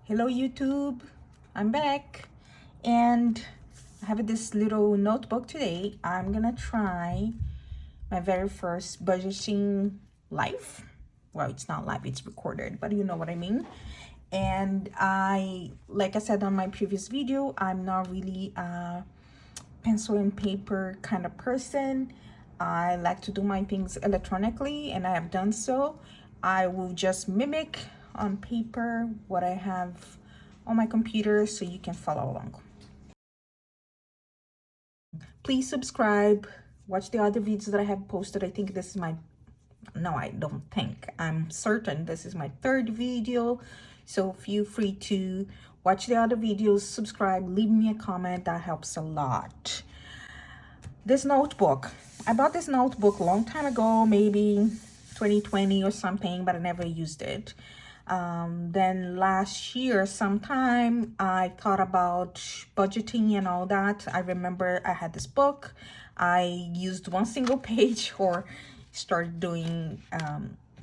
Hello YouTube, I'm back and I have this little notebook today. I'm gonna try my very first budgeting live. Well, it's not live, it's recorded, but you know what I mean. And like I said on my previous video, I'm not really a pencil and paper kind of person. I like to do my things electronically, and I have done so. I will just mimic on paper what I have on my computer so you can follow along. Please subscribe, watch the other videos that I have posted. I think this is my, no, I don't think, I'm certain this is my third video. So feel free to watch the other videos, subscribe, leave me a comment. That helps a lot. This notebook, I bought this notebook a long time ago, maybe 2020 or something, but I never used it. Then last year sometime I thought about budgeting and all that. I remember I had this book. I used one single page or started doing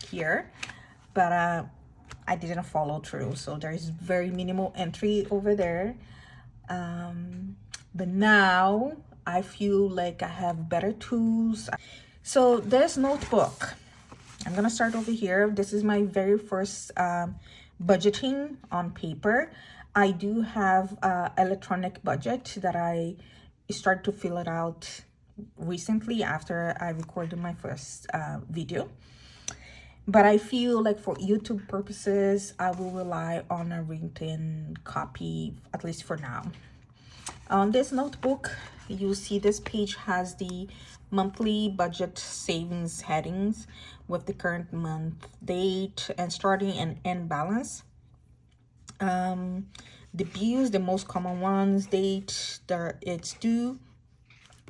here, but I didn't follow through, so there's very minimal entry over there. But now I feel like I have better tools. So this notebook, I'm gonna start over here. This is my very first budgeting on paper. I do have electronic budget that I started to fill it out recently after I recorded my first video. But I feel like for YouTube purposes, I will rely on a written copy, at least for now. On this notebook, you see this page has the monthly budget savings headings with the current month, date, and starting and end balance. The bills, the most common ones, date, it's due,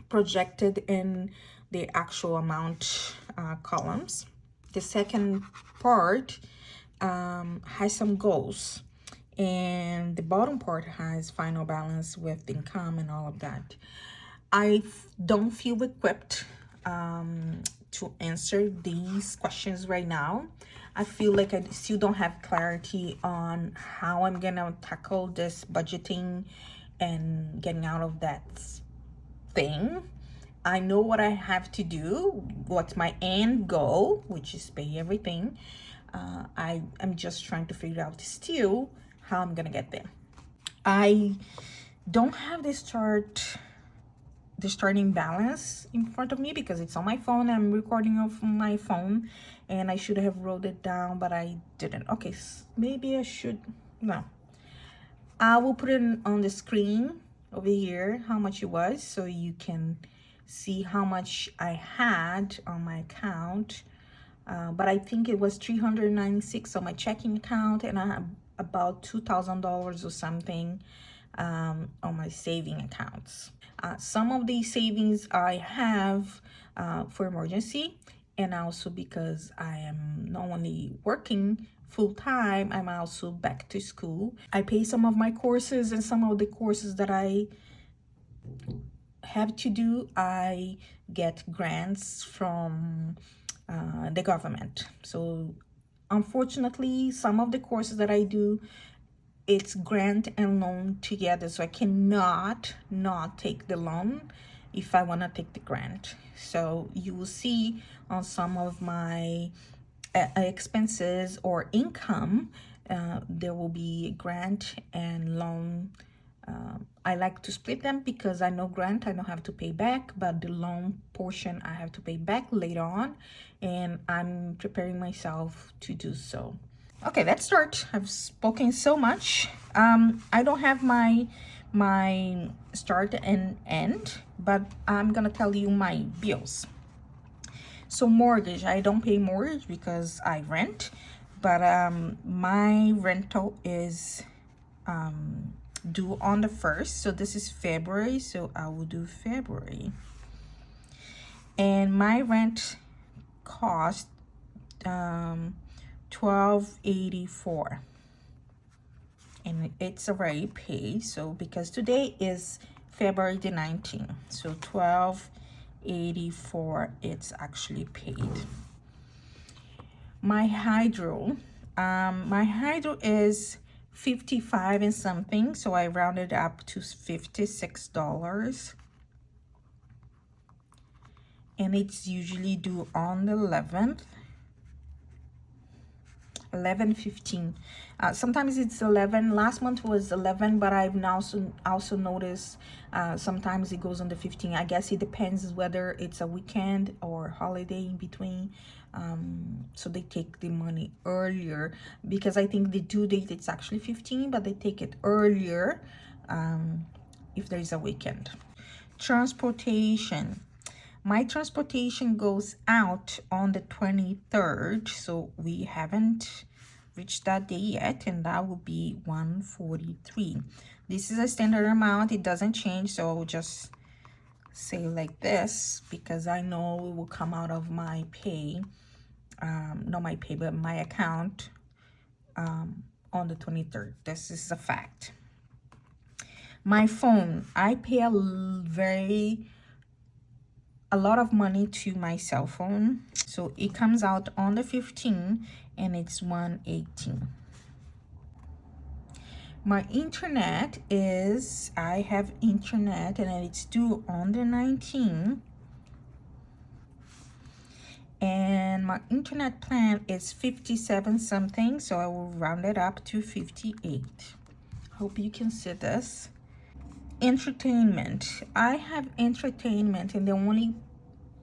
projected in the actual amount columns. The second part has some goals, and the bottom part has final balance with income and all of that. I don't feel equipped to answer these questions right now. I feel like I still don't have clarity on how I'm gonna tackle this budgeting and getting out of that thing. I know what I have to do, what's my end goal, which is pay everything. I'm just trying to figure out still how I'm gonna get there. I don't have the starting balance in front of me because it's on my phone. I'm recording off my phone and I should have wrote it down, but I didn't. Okay, maybe I should. No, I will put it on the screen over here how much it was so you can see how much I had on my account. But I think it was $396 on my checking account, and I have about $2,000 or something on my saving accounts. Some of these savings I have for emergency, and also because I am not only working full-time, I'm also back to school. I pay some of my courses, and some of the courses that I have to do, I get grants from the government. So unfortunately, some of the courses that I do, it's grant and loan together, so I cannot not take the loan if I want to take the grant. So you will see on some of my expenses or income, there will be grant and loan. I like to split them because I know grant I don't have to pay back, but the loan portion I have to pay back later on, and I'm preparing myself to do so. Okay, let's start. I've spoken so much. I don't have my start and end, but I'm gonna tell you my bills. So mortgage, I don't pay mortgage because I rent, but my rental is due on the 1st. So this is February, so I will do February. And my rent cost $12.84, and it's already paid. So because today is February the 19th, so $12.84, it's actually paid. My hydro is 55 and something, so I rounded up to $56. And it's usually due on the 11th. 11:15. Sometimes it's 11. Last month was 11, but I've now also noticed sometimes it goes on the 15. I guess it depends whether it's a weekend or holiday in between. So they take the money earlier, because I think the due date it's actually 15, but they take it earlier if there's a weekend. Transportation. My transportation goes out on the 23rd, so we haven't reached that day yet, and that will be $143. This is a standard amount. It doesn't change, so I'll just say like this because I know it will come out of my pay, not my pay, but my account on the 23rd. This is a fact. My phone, I pay a lot of money to my cell phone, so it comes out on the 15th and it's $118. My internet is, I have internet and it's due on the 19th, and my internet plan is 57 something, so I will round it up to 58. Hope you can see this. Entertainment, I have entertainment, and the only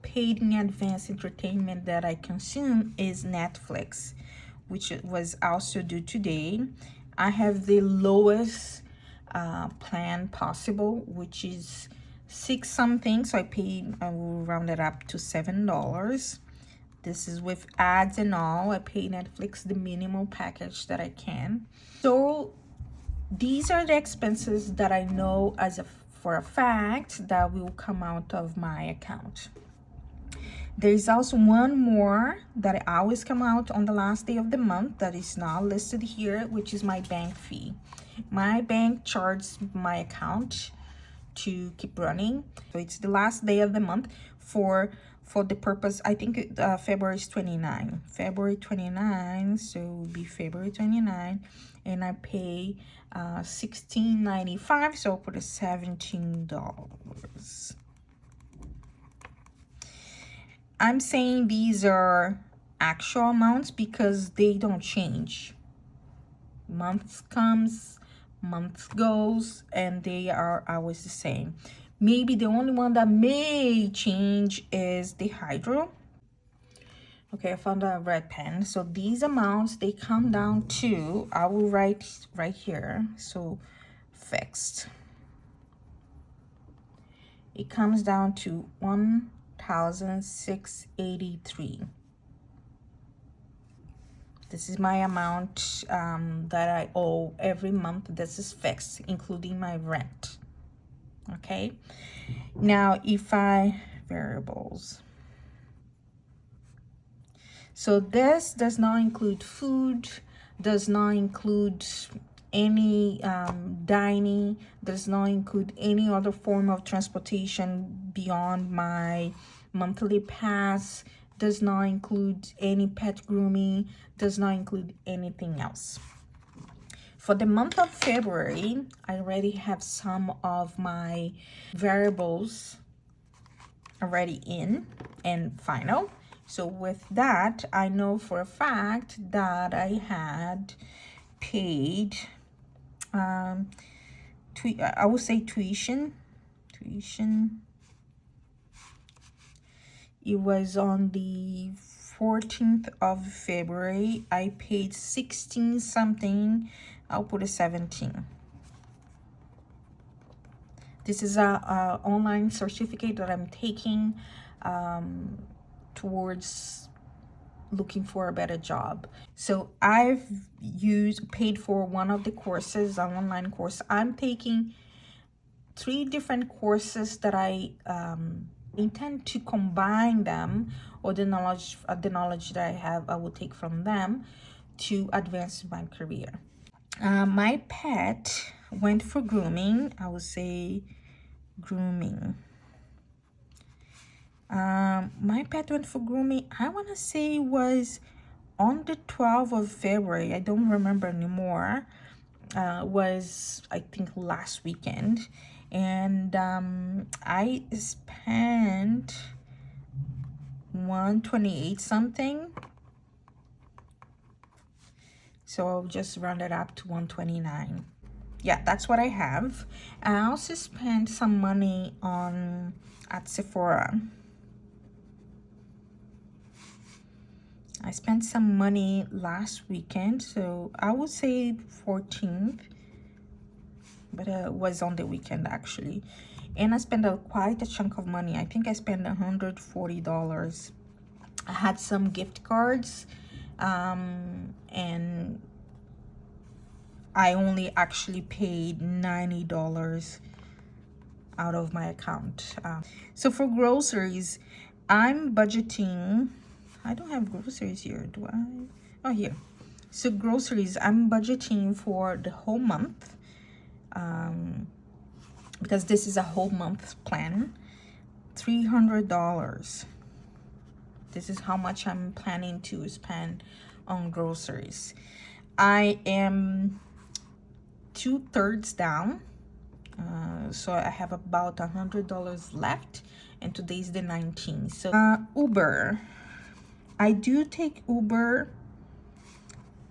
paid in advance entertainment that I consume is Netflix, which was also due today. I have the lowest plan possible, which is 6 something, so I will round it up to $7. This is with ads and all. I pay Netflix the minimal package that I can. So these are the expenses that I know for a fact that will come out of my account. There's also one more that I always come out on the last day of the month that is not listed here, which is my bank fee. My bank charges my account to keep running, so it's the last day of the month for the purpose. I think February is 29, so it will be February 29, and I pay $16.95, so I'll put a $17. I'm saying these are actual amounts because they don't change. Months comes, months goes, and they are always the same. Maybe the only one that may change is the hydro. Okay, I found a red pen. So these amounts, they come down to, I will write right here, so fixed. It comes down to 1,683. This is my amount that I owe every month. This is fixed, including my rent. Okay, now if I variables, so this does not include food, does not include any dining, does not include any other form of transportation beyond my monthly pass, does not include any pet grooming, does not include anything else. For the month of February, I already have some of my variables already in and final. So with that, I know for a fact that I had paid, I would say tuition. It was on the 14th of February. I paid 16 something. I'll put a 17. This is a online certificate that I'm taking towards looking for a better job. So I've paid for one of the courses, an online course. I'm taking 3 different courses that I intend to combine them, or the knowledge that I have, I will take from them to advance my career. My pet went for grooming. I would say grooming. My pet went for grooming, I want to say was on the 12th of February. I don't remember anymore. was I think last weekend, and I spent 128 something, so I'll just round it up to 129. Yeah, that's what I have. I also spent some money on at Sephora. I spent some money last weekend, so I would say 14th, but it was on the weekend actually. And I spent quite a chunk of money. I think I spent $140. I had some gift cards, and I only actually paid $90 out of my account. So for groceries, I'm budgeting. I don't have groceries here, do I? Oh, here. So groceries, I'm budgeting for the whole month, because this is a whole month plan, $300. This is how much I'm planning to spend on groceries. I am 2/3 down, so I have about $100 left, and today's the 19th. So Uber, I do take Uber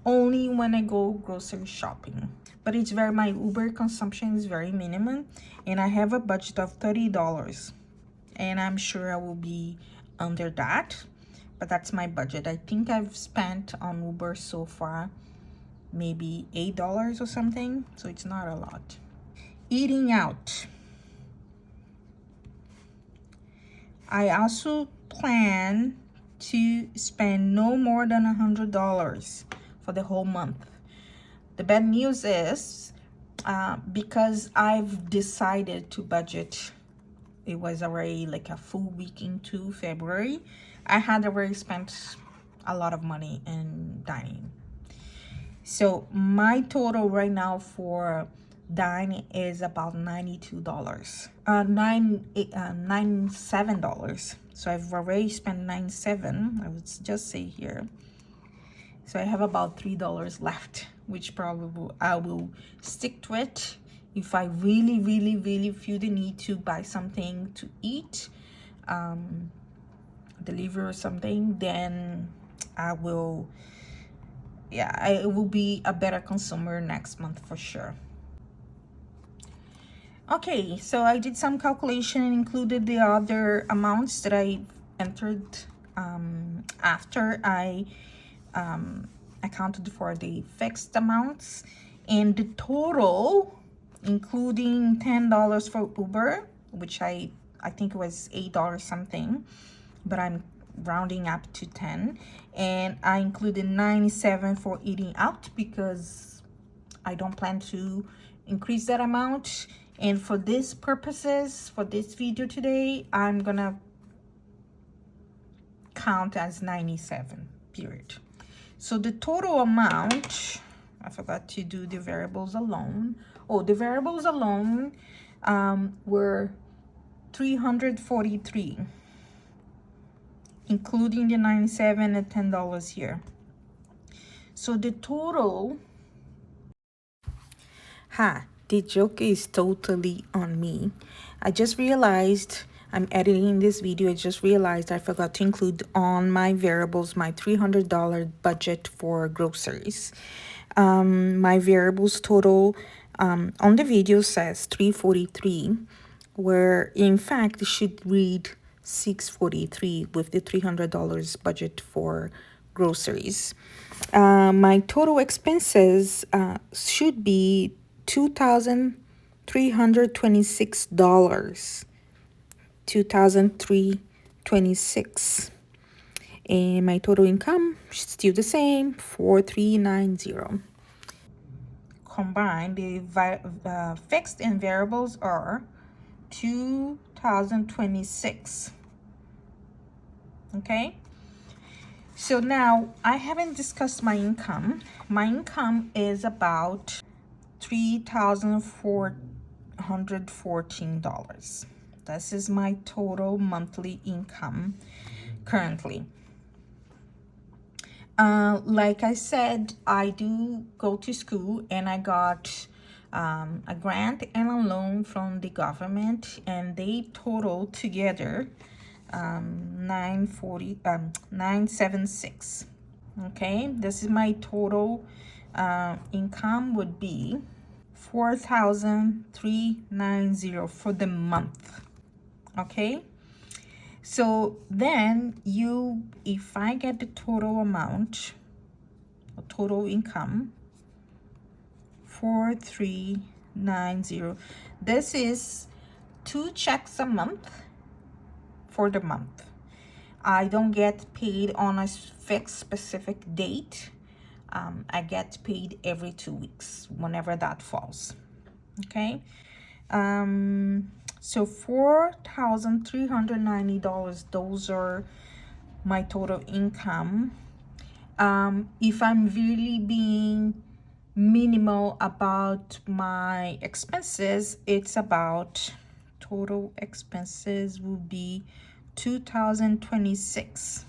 only when I go grocery shopping, but it's very, my Uber consumption is very minimum, and I have a budget of $30, and I'm sure I will be under that, but that's my budget. I think I've spent on Uber so far maybe $8 or something, so it's not a lot. Eating out, I also plan to spend no more than $100 for the whole month. The bad news is, because I've decided to budget, it was already like a full week into February, I had already spent a lot of money in dining. So my total right now for dining is about $92, $97. So I've already spent $97. I would just say here. So I have about $3 left, which probably I will stick to it. If I really, really, really feel the need to buy something to eat, deliver or something, then I will, yeah, I will be a better consumer next month for sure. Okay, so I did some calculation and included the other amounts that I entered after I accounted for the fixed amounts, and the total, including $10 for Uber, which I think it was $8 something, but I'm rounding up to 10, and I included 97 for eating out because I don't plan to increase that amount. And for these purposes, for this video today, I'm gonna count as 97, period. So the total amount, I forgot to do the variables alone. Oh, the variables alone were $343, including the 97 and $10 here. So the total, the joke is totally on me. I just realized I'm editing this video. I just realized I forgot to include on my variables my $300 budget for groceries. My variables total on the video says $343, where in fact it should read $643 with the $300 budget for groceries. My total expenses should be $2,326. $2,326. And my total income still the same, 4,390. Combined, the fixed and variables are 2,026. Okay, so now I haven't discussed my income. My income is about $3,414. This is my total monthly income currently. Like I said, I do go to school, and I got a grant and a loan from the government, and they total together 976. Okay, this is my total income would be 4,390 for the month. Okay, so then if I get the total amount, total income, 4,390, this is 2 checks a month for the month. I don't get paid on a fixed specific date. I get paid every 2 weeks, whenever that falls. Okay. So $4,390, those are my total income. If I'm really being minimal about my expenses, it's about, total expenses will be 2,026.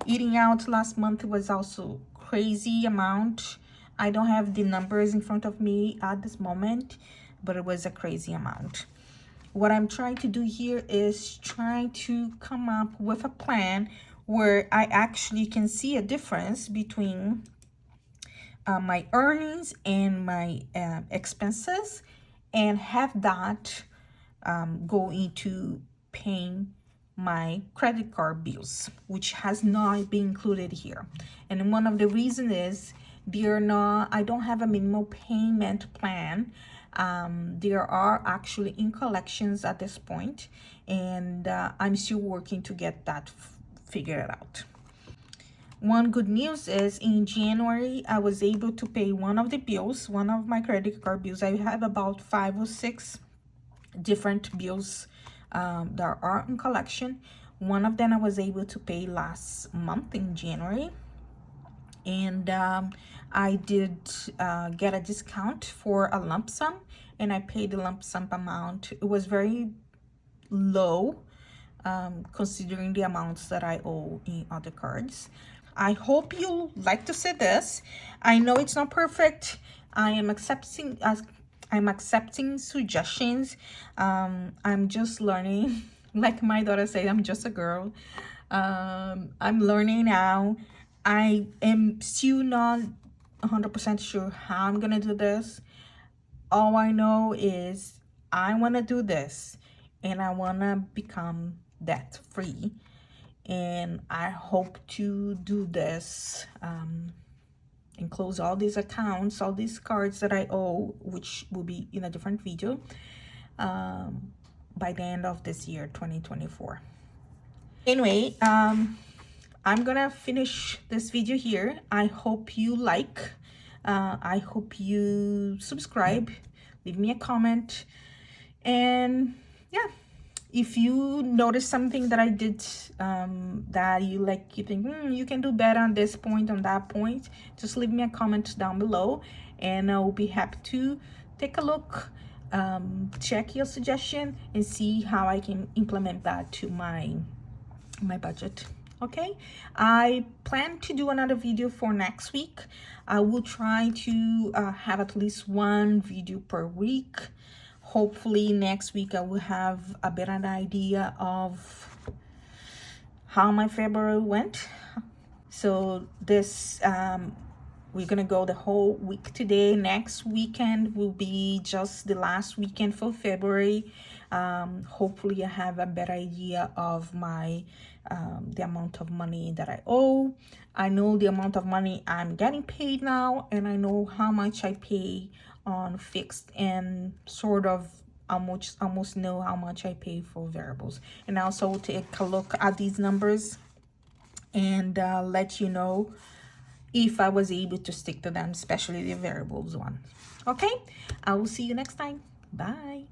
Eating out last month was also crazy amount. I don't have the numbers in front of me at this moment, but it was a crazy amount. What I'm trying to do here is trying to come up with a plan where I actually can see a difference between my earnings and my expenses, and have that go into paying my credit card bills, which has not been included here. And one of the reasons is I don't have a minimal payment plan. There are actually in collections at this point, and I'm still working to get that figured out. One good news is in January, I was able to pay one of the bills, one of my credit card bills. I have about 5 or 6 different bills that are in collection. One of them I was able to pay last month in January, and I did get a discount for a lump sum, and I paid the lump sum amount. It was very low considering the amounts that I owe in other cards. I hope you like to see this. I know it's not perfect. I'm accepting suggestions. I'm just learning. Like my daughter said, I'm just a girl. I'm learning now. I am still not 100% sure how I'm gonna do this. All I know is I want to do this, and I want to become debt free, and I hope to do this and close all these accounts, all these cards that I owe, which will be in a different video, by the end of this year, 2024. Anyway, I'm gonna finish this video here. I hope you like. I hope you subscribe, leave me a comment, and yeah, if you notice something that I did that you think you can do better on this point, on that point, just leave me a comment down below, and I'll be happy to take a look, check your suggestion, and see how I can implement that to my budget. Okay, I plan to do another video for next week. I will try to have at least one video per week. Hopefully next week I will have a better idea of how my February went. So this we're gonna go the whole week today. Next weekend will be just the last weekend for February. Hopefully I have a better idea of my the amount of money that I owe. I know the amount of money I'm getting paid now, and I know how much I pay on fixed, and sort of almost know how much I pay for variables. And also take a look at these numbers and let you know if I was able to stick to them, especially the variables one. Okay, I will see you next time. Bye.